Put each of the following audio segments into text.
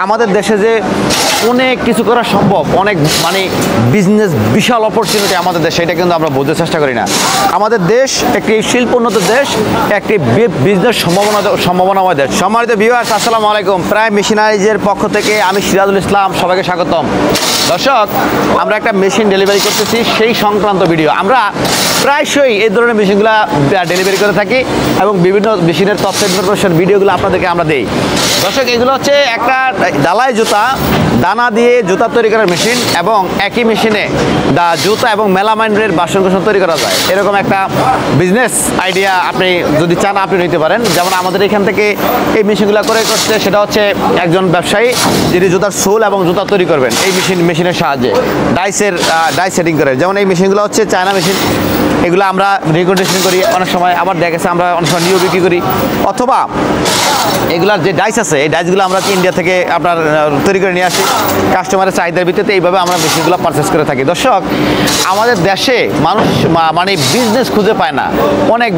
আমাদের দেশে যে অনেক কিছু করা সম্ভব, অনেক বিজনেস বিশাল অপরচুনিটি আমাদের দেশে, এটা কিন্তু আমরা বোঝার চেষ্টা করি না। আমাদের দেশ একটি শিল্পোন্নত দেশ, একটি বিজনেস সম্ভাবনাময় দেশ। সম্মানিত ভিউয়ার্স, আসসালামু আলাইকুম। প্রাইম মেশিনারিজের পক্ষ থেকে আমি সিরাজুল ইসলাম, সবাইকে স্বাগতম। দর্শক, আমরা একটা মেশিন ডেলিভারি করতেছি, সেই সংক্রান্ত ভিডিও। আমরা প্রায়শই এই ধরনের মেশিনগুলো ডেলিভারি করে থাকি এবং বিভিন্ন মেশিনের তথ্য ইনফরমেশন ভিডিওগুলো আপনাদেরকে আমরা দিই। দর্শক, এগুলো হচ্ছে একটা ডালাই জুতা, দানা দিয়ে জুতা তৈরি করার মেশিন, এবং একই মেশিনে জুতা এবং মেলামাইনের বাসন-কোসন তৈরি করা যায়। এরকম একটা বিজনেস আইডিয়া আপনি যদি চান, আপনি নিতে পারেন। যেমন আমাদের এখান থেকে এই মেশিনগুলো করে করছে, সেটা হচ্ছে একজন ব্যবসায়ী যিনি জুতার সোল এবং জুতা তৈরি করবেন এই মেশিনের সাহায্যে ডাই সেটিং করে। যেমন এই মেশিনগুলো হচ্ছে চায়না মেশিন, এগুলো আমরা রিকন্ডিশন করি অনেক সময়, আবার দেখা গেছে আমরা অনেক সময় নিয়েও বিক্রি করি, অথবা এগুলার যে ডাইস আছে এই ডাইসগুলো আমরা ইন্ডিয়া থেকে আপনার তৈরি করে নিয়ে আসি কাস্টমারের চাহিদার ভিত্তিতে। এইভাবে আমরা মেশিনগুলো পারচেস করে থাকি। দর্শক, আমাদের দেশে মানুষ বিজনেস খুঁজে পায় না, অনেক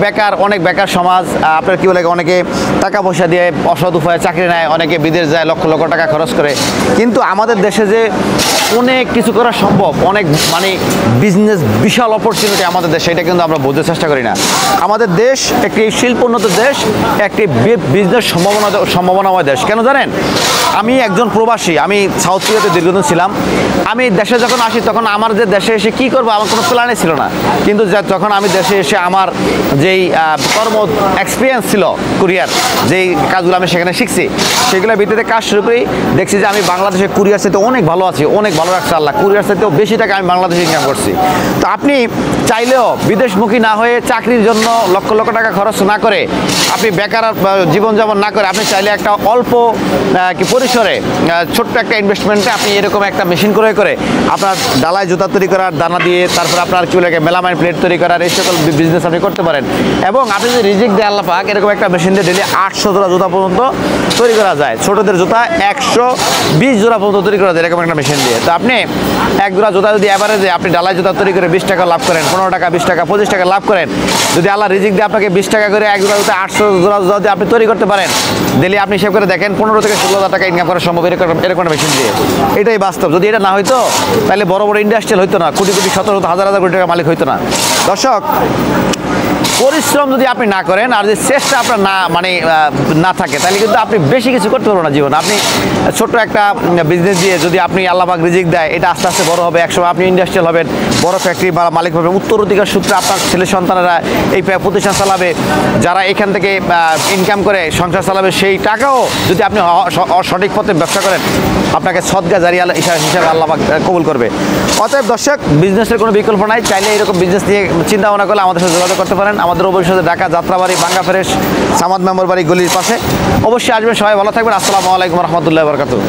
বেকার সমাজ। আপনার কি বলে, অনেকে টাকা পয়সা দিয়ে অসৎ উপায়ে চাকরি নেয়, অনেকে বিদেশ যায় লক্ষ লক্ষ টাকা খরচ করে। কিন্তু আমাদের দেশে যে অনেক কিছু করা সম্ভব, অনেক বিজনেস বিশাল অপরচুনিটি আমাদের দেশে, এটা কিন্তু আমরা বোঝার চেষ্টা করি না। আমাদের দেশ একটি শিল্পোন্নত দেশ, একটি বিজনেস সম্ভাবনাময় দেশ। কেন জানেন? আমি একজন প্রবাসী, আমি সাউথ কোরিয়াতে দীর্ঘদিন ছিলাম। আমি দেশে যখন আসি, তখন আমার যে দেশে এসে কী করবো আমার কোনো প্ল্যানে ছিল না। কিন্তু যখন আমি দেশে এসে আমার যেই কর্ম এক্সপিরিয়েন্স ছিল কোরিয়ার, যেই কাজগুলো আমি সেখানে শিখছি, সেগুলোর ভিত্তিতে কাজ শুরু করি। দেখছি যে আমি বাংলাদেশে কুরিয়ার সাথে অনেক ভালো আছি, অনেক ভালো রাখছে আল্লাহ। কুরিয়ার সাথেও বেশি টাকা আমি বাংলাদেশে ইনকাম করছি। তো আপনি চাইলেও বিদেশমুখী না হয়ে, চাকরির জন্য লক্ষ লক্ষ টাকা খরচ না করে, আপনি বেকার জীবনযাপন না করে, আপনি চাইলে একটা অল্প পরিসরে ছোট্ট একটা ইনভেস্টমেন্টে আপনি এরকম একটা মেশিন করে আপনার ডালাই জুতা তৈরি করার, দানা দিয়ে, তারপর আপনার কি বলে মেলামাইন প্লেট তৈরি করার, এই সকল বিজনেস আপনি করতে পারেন। এবং আপনি যদি রিজিক দেয় আল্লাহ পাক, এরকম একটা মেশিন দিয়ে ডেলি 800 জোড়া জুতা পর্যন্ত তৈরি করা যায়। ছোটদের জুতা 120 জোড়া পর্যন্ত তৈরি করা যায় এরকম একটা মেশিন দিয়ে। তো আপনি এক জোড়া জুতা যদি অ্যাভারেজে আপনি ডালাই জুতা তৈরি করে 20 টাকা লাভ করেন, 15 টাকা, 20 টাকা, 25 টাকা লাভ করেন, যদি আল্লাহ রিজিক দিয়ে আপনাকে 20 টাকা করে এক জোড়া জুতা 800 জোড়া যদি আপনি তৈরি করতে পারেন, ডেলি আপনি হিসেব করে দেখেন 15 থেকে 16,000 টাকা ইনকাম করা সম্ভব এরকম একটা মেশিন দিয়ে। এটাই বাস্তব। যদি এটা না হইতো, তাহলে বড় বড় ইন্ডাস্ট্রিয়াল হইতো না, কোটি কোটি, শত শত, হাজার হাজার কোটি টাকা মালিক হইতো না। দর্শক, পরিশ্রম যদি আপনি না করেন আর যদি চেষ্টা আপনার না থাকে, তাহলে কিন্তু আপনি বেশি কিছু করতে পারবেন না জীবন। আপনি ছোট্ট একটা বিজনেস দিয়ে যদি আপনি আল্লাহ পাক রিজিক দেয়, এটা আস্তে আস্তে বড় হবে। একসময় আপনি ইন্ডাস্ট্রিয়াল হবেন, বড় ফ্যাক্টরি বা মালিক হবেন। উত্তরাধিকার সূত্রে আপনার ছেলে সন্তানেরা এই প্রতিষ্ঠান চালাবে, যারা এখান থেকে ইনকাম করে সংসার চালাবে। সেই টাকাও যদি আপনি সঠিক পথে ব্যবসা করেন, আপনাকে সদকা জারিয়া হিসাবে আল্লাহ পাক কবুল করবে। অতএব দর্শক, বিজনেসের কোনো বিকল্প নাই। চাইলে এরকম বিজনেস নিয়ে চিন্তা ভাবনা করলে আমাদের সাথে যোগাযোগ করতে পারেন। আমাদের অবশ্যই ঢাকা যাত্রাবাড়ি, বাঙ্গা ফ্রেশ, সামাদ মেম্বার বাড়ি গলির পাশে। অবশ্যই আসবেন। সবাই ভালো থাকবেন। আসসালামু আলাইকুম রহমতুল্লাহি ওয়া বারাকাতুহু।